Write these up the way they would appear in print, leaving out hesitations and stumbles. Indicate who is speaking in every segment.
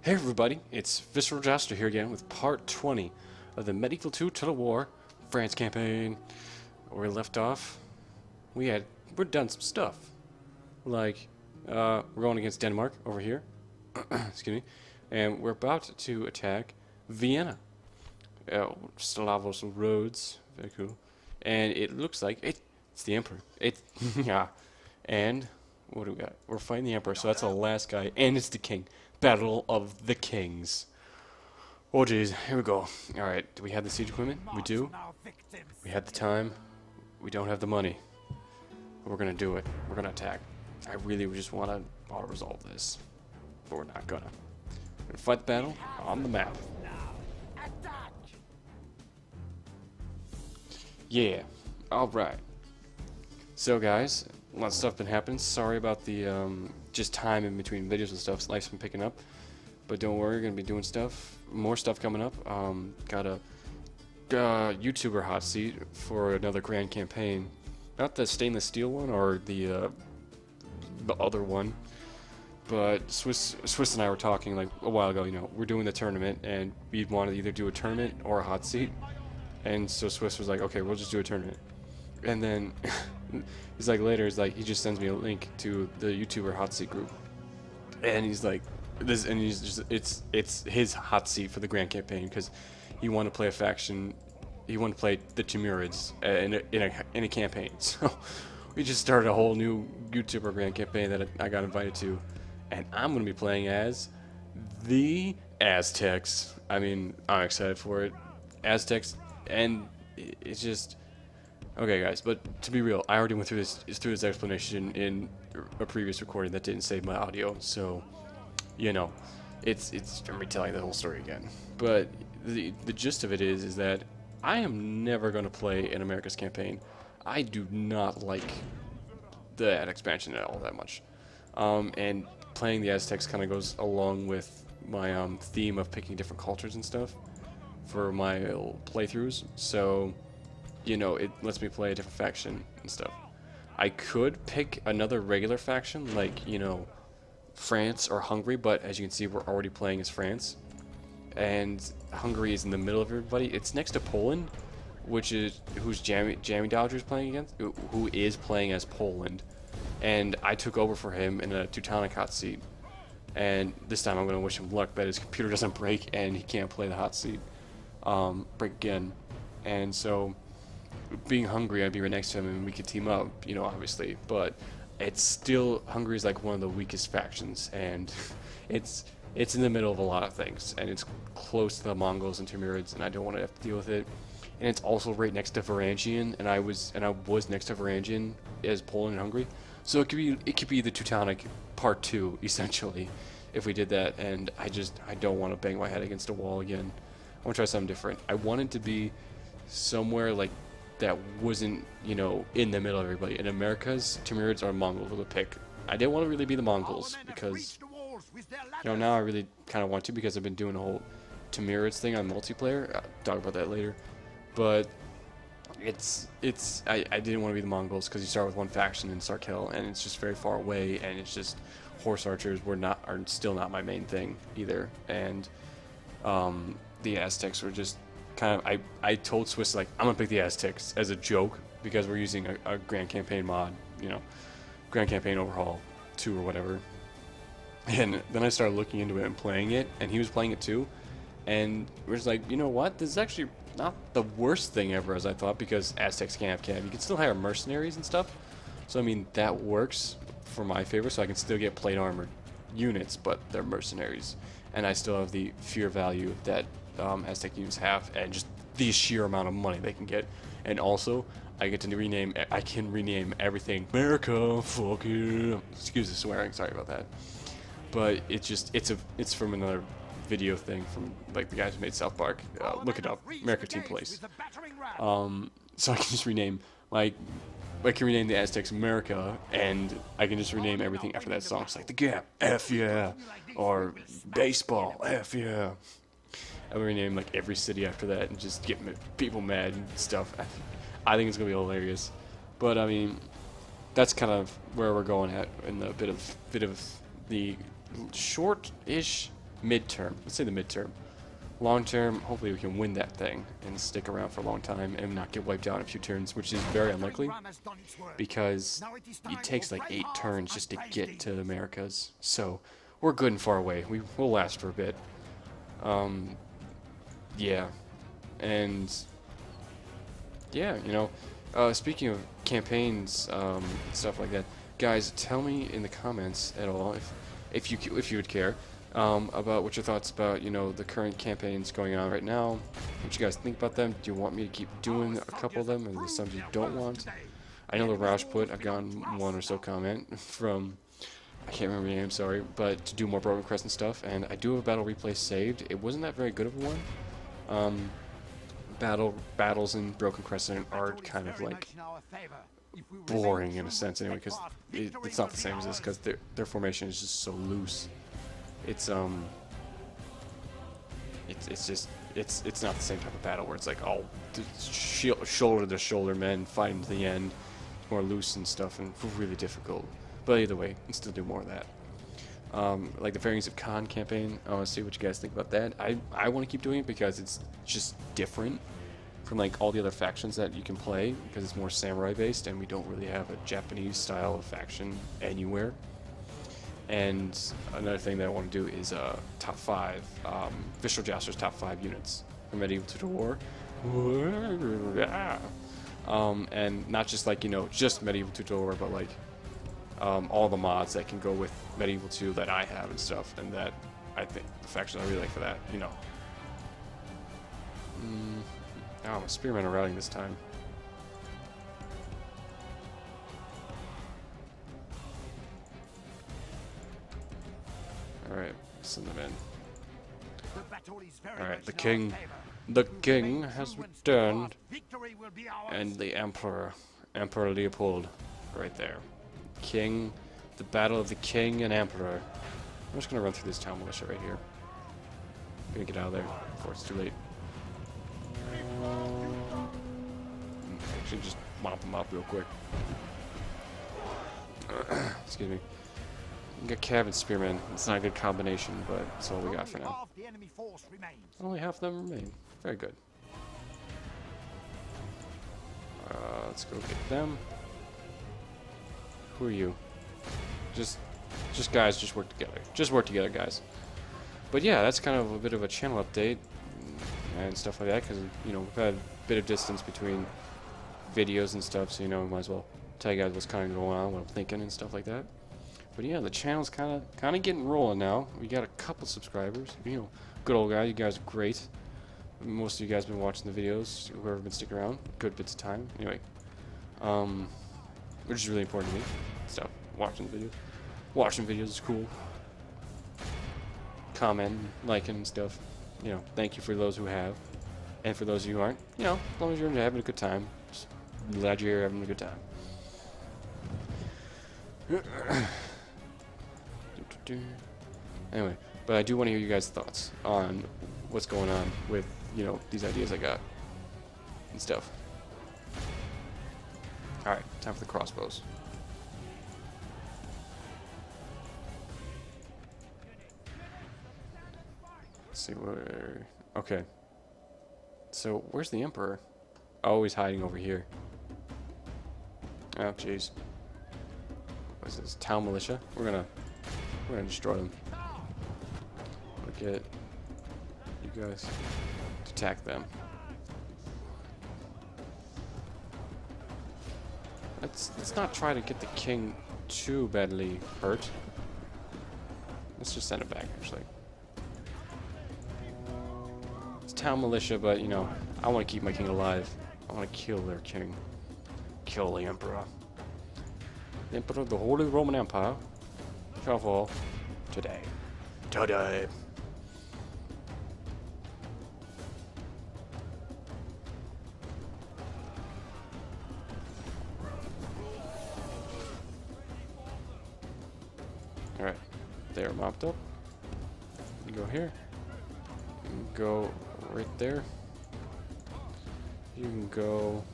Speaker 1: Hey everybody, it's Visceral Joster here again with part 20 of the Medieval 2 Total War France campaign. Where we left off, we're done some stuff. Like, we're going against Denmark over here. Excuse me. And we're about to attack Vienna. Slavos roads, very cool. And it looks like it's the Emperor. Yeah. And what do we got? We're fighting the Emperor, so that's the last guy, and it's the King. Battle of the Kings. Oh jeez, here we go. Alright, do we have the siege equipment? We do. We have the time. We don't have the money. But we're gonna do it. We're gonna attack. I really just wanna auto-resolve this. But we're not gonna. We're gonna fight the battle on the map. Yeah. Alright. So guys, a lot of stuff been happening. Sorry about the just time in between videos and stuff. Life's been picking up, but don't worry, we're gonna be doing stuff. More stuff coming up. Got a YouTuber hot seat for another grand campaign. Not the stainless steel one or the other one, but Swiss and I were talking like a while ago. You know, we're doing the tournament, and we'd want to either do a tournament or a hot seat. And so Swiss was like, okay, we'll just do a tournament. And then he's like later, he just sends me a link to the YouTuber hot seat group, and he's like, this, and he's just it's his hot seat for the grand campaign because he wanted to play a faction, he wanted to play the Timurids in a campaign. So we just started a whole new YouTuber grand campaign that I got invited to, and I'm gonna be playing as the Aztecs. I mean, I'm excited for it, Aztecs, and it's just. Okay, guys, but to be real, I already went through this explanation in a previous recording that didn't save my audio, so you know, it's me telling the whole story again. But the gist of it is that I am never going to play an America's campaign. I do not like the expansion at all that much, and playing the Aztecs kind of goes along with my theme of picking different cultures and stuff for my playthroughs. So. You know, it lets me play a different faction and stuff. I could pick another regular faction, like, you know, France or Hungary, but as you can see, we're already playing as France. And Hungary is in the middle of everybody. It's next to Poland, who's Jamie Dodger is playing against, who is playing as Poland. And I took over for him in a Teutonic hot seat. And this time I'm going to wish him luck that his computer doesn't break and he can't play the hot seat. Break again. And so. Being Hungary, I'd be right next to him and we could team up, you know, obviously, but it's still, Hungary is like one of the weakest factions, and it's in the middle of a lot of things, and it's close to the Mongols and Timurids, and I don't want to have to deal with it. And it's also right next to Varangian, and I was next to Varangian as Poland and Hungary, so it could be the Teutonic part 2 essentially if we did that. And I don't want to bang my head against a wall again. I want to try something different. I want it to be somewhere like that wasn't, you know, in the middle of everybody. In America's, Timurids or Mongols were the pick. I didn't want to really be the Mongols because, you know, now I really kind of want to because I've been doing a whole Timurids thing on multiplayer. I'll talk about that later. But I didn't want to be the Mongols because you start with one faction in Sarkel and it's just very far away, and it's just horse archers are still not my main thing either. And the Aztecs were just kind of, I told Swiss, like, I'm gonna pick the Aztecs as a joke because we're using a Grand Campaign mod, you know, Grand Campaign Overhaul 2 or whatever. And then I started looking into it and playing it, and he was playing it too, and we're just like, you know what, this is actually not the worst thing ever as I thought, because Aztecs can't have cav. You can still hire mercenaries and stuff, so I mean that works for my favor, so I can still get plate armored units, but they're mercenaries, and I still have the fear value that Aztec units have, and just the sheer amount of money they can get. And also, I can rename everything America, fuck you. Excuse the swearing, sorry about that. But it's from another video thing from like the guys who made South Park. Look it up, America Team Place. So I can just rename I can rename the Aztecs America, and I can just rename everything after that song. It's like the Gap, F yeah, or baseball, F yeah. I would rename like every city after that and just get people mad and stuff. I think it's gonna be hilarious. But I mean, that's kind of where we're going at in the bit of the short-ish midterm. Let's say the midterm. Long term, hopefully we can win that thing and stick around for a long time and not get wiped out in a few turns, which is very unlikely because it takes like 8 turns just to get to the Americas. So we're good and far away. We'll last for a bit. Yeah, and yeah, you know, speaking of campaigns, stuff like that, guys, tell me in the comments at all if you would care. About what your thoughts about, you know, the current campaigns going on right now. What you guys think about them? Do you want me to keep doing a couple of them, and there's some you don't want? I know the Rajput, I've gotten one or so comment from, I can't remember the name, sorry, but to do more Broken Crescent stuff, and I do have a battle replay saved. It wasn't that very good of a one. Battles in Broken Crescent are kind of like boring in a sense anyway, because it's not the same as this, because their formation is just so loose. It's not the same type of battle where it's like all shoulder to shoulder men fighting to the end. It's more loose and stuff and really difficult. But either way, you can still do more of that. Like the Fairings of Khan campaign, I want to see what you guys think about that. I want to keep doing it because it's just different from like all the other factions that you can play, because it's more samurai based and we don't really have a Japanese style of faction anywhere. And another thing that I want to do is top 5, Visceral Jouster's top 5 units for Medieval Total War. And not just like, you know, just Medieval Total War, but like all the mods that can go with Medieval 2 that I have and stuff, and that I think the faction I really like for that, you know. Oh, my Spearmen are routing this time. Alright, send them in. Alright, the king has returned, and the Emperor Leopold, right there. King, the battle of the king and emperor. I'm just gonna run through this town militia right here. I'm gonna get out of there before it's too late. Actually, just mop them up real quick. Excuse me. We got Cav and Spearmen. It's not a good combination, but that's all we got for now. Only half of them remain. Very good. Let's go get them. Who are you? Just guys, just work together. Just work together, guys. But yeah, that's kind of a bit of a channel update and stuff like that, because, you know, we've had a bit of distance between videos and stuff, so, you know, we might as well tell you guys what's kind of going on, what I'm thinking and stuff like that. But yeah, the channel's kind of getting rolling now. We got a couple subscribers. You know, good old guys. You guys are great. Most of you guys have been watching the videos. Whoever been sticking around, good bits of time. Anyway, which is really important to me. Stuff. Watching the videos. Watching videos is cool. Comment, liking, and stuff. You know, thank you for those who have, and for those of you who aren't. You know, as long as you're having a good time, just glad you're here having a good time. Anyway, but I do want to hear you guys' thoughts on what's going on with, you know, these ideas I got and stuff. Alright, time for the crossbows. Let's see where... Okay. So, where's the Emperor? Oh, he's hiding over here. Oh, jeez. What is this? Town militia? We're gonna destroy them. We'll get you guys to attack them. Let's not try to get the king too badly hurt. Let's just send it back, actually. It's town militia, but, you know, I want to keep my king alive. I want to kill their king. Kill the emperor. The emperor of the Holy Roman Empire shall fall today. Today. Alright, they're mopped up. You go here. You can go right there. You can go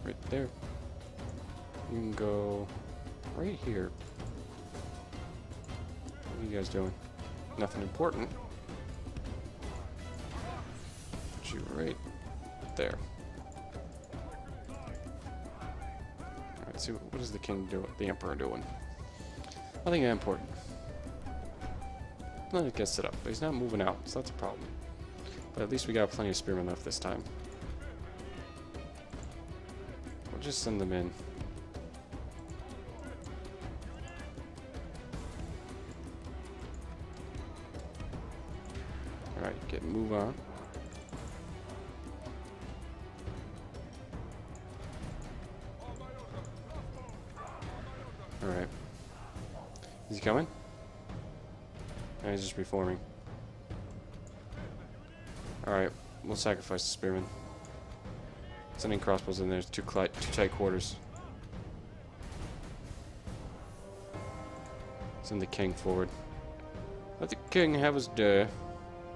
Speaker 1: right there. You can go right here. What are you guys doing? Nothing important. Put you right there. Alright, so what is the king doing? The emperor doing? Nothing that important. Then it gets set up, but he's not moving out, so that's a problem. But at least we got plenty of spearmen left this time. We'll just send them in. Alright, move on. Alright. Is he coming? No, he's just reforming. Alright, we'll sacrifice the spearmen. Sending crossbows in there. Too tight quarters. Send the king forward. Let the king have his day.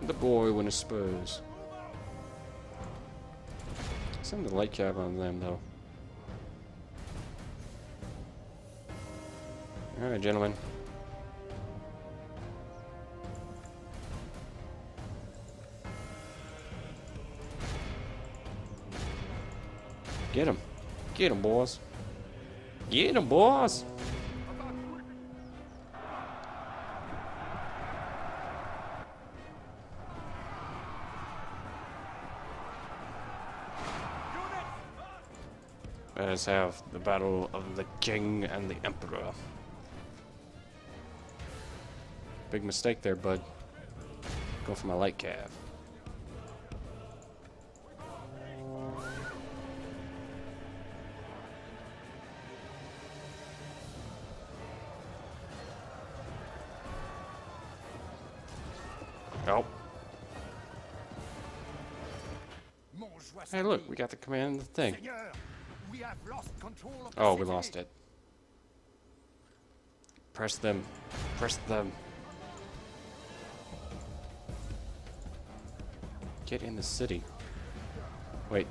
Speaker 1: The boy win his spurs. Send the light cab on them, though. Alright, gentlemen. Get him. Get him, boys. Get him, boys. Let us have the battle of the king and the emperor. Big mistake there, bud. Go for my light cav. Oh. Hey, look, we got the command of the thing. Oh, we lost it. Press them. Press them. Get in the city. Wait.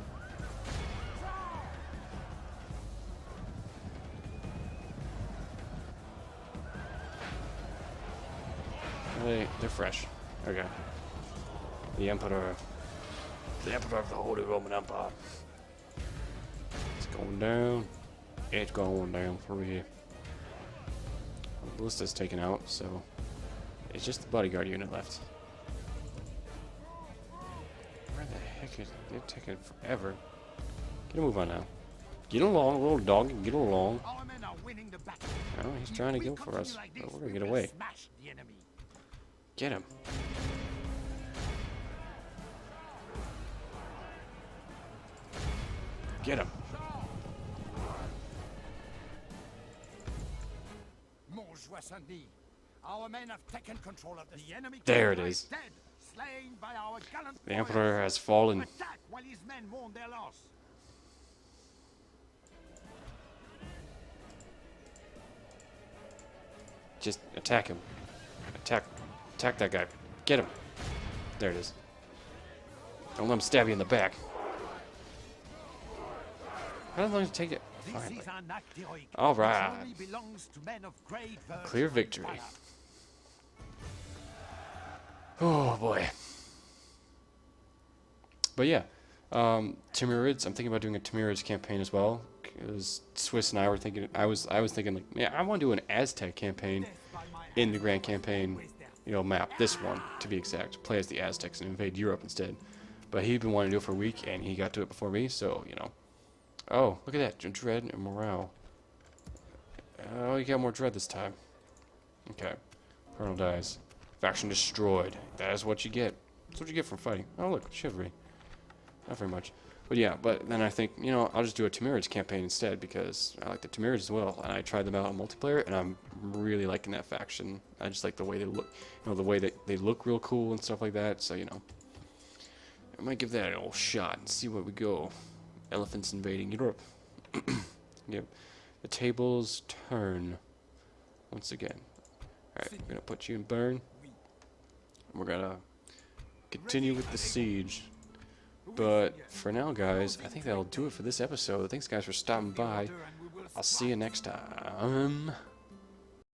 Speaker 1: They're fresh. Okay. The Emperor. The Emperor of the Holy Roman Empire. It's going down. It's going down for real. The ballista's taken out, so it's just the bodyguard unit left. Where the heck is they're taking forever? Get a move on now. Get along, little dog, get along. Oh, he's trying to go for us, but we're gonna get away. Get him. Get him.
Speaker 2: Our men have taken control of the enemy.
Speaker 1: There it is.
Speaker 2: Dead, slain by our gallant
Speaker 1: The Emperor has fallen.
Speaker 2: attack while his men mourn their loss.
Speaker 1: Just attack him. Attack that guy. Get him. There it is. Don't let him stab you in the back. How long does it take it? Finally. All right. Clear victory. Oh boy. But yeah, Timurids. I'm thinking about doing a Timurids campaign as well. Because Swiss and I were thinking. I was thinking like, yeah, I want to do an Aztec campaign in the Grand Campaign, map. This one, to be exact. Play as the Aztecs and invade Europe instead. But he'd been wanting to do it for a week, and he got to it before me. So Oh, look at that. Dread and morale. Oh, you got more dread this time. Okay. Colonel dies. Faction destroyed. That is what you get. That's what you get from fighting. Oh, look. Chivalry. Not very much. But yeah, then I think, I'll just do a Timurids campaign instead because I like the Timurids as well. And I tried them out in multiplayer, and I'm really liking that faction. I just like the way they look. The way that they look real cool and stuff like that. So, I might give that an old shot and see where we go. Elephants invading Europe. Yep. The tables turn. Once again. Alright, we're going to put you in burn. We're going to continue with the siege. But for now, guys, I think that'll do it for this episode. Thanks, guys, for stopping by. I'll see you next time.